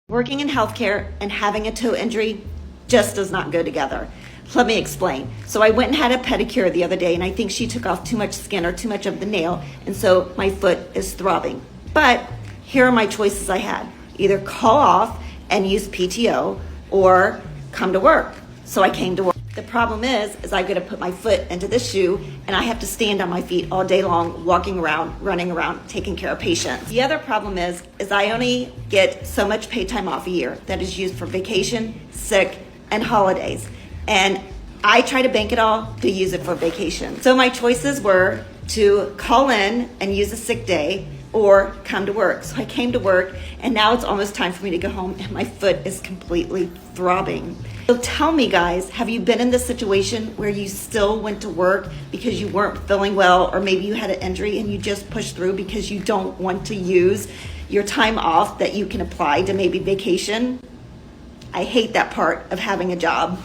Working in healthcare and having a toe injury just does not go together. Let me explain. So I went and had a pedicure the other day, and I think she took off too much skin or too much of the nail, and so my foot is throbbing. But here are my choices I had. Either call off and use PTO or come to work. So I came to work. The problem is I got to put my foot into this shoe, and I have to stand on my feet all day long, walking around, running around, taking care of patients. The other problem is I only get so much paid time off a year that is used for vacation, sick, and holidays. And I try to bank it all to use it for vacation. So my choices were to call in and use a sick day or come to work. So I came to work, and now it's almost time for me to go home, and my foot is completely throbbing. So tell me, guys, have you been in this situation where you still went to work because you weren't feeling well, or maybe you had an injury and you just pushed through because you don't want to use your time off that you can apply to maybe vacation? I hate that part of having a job.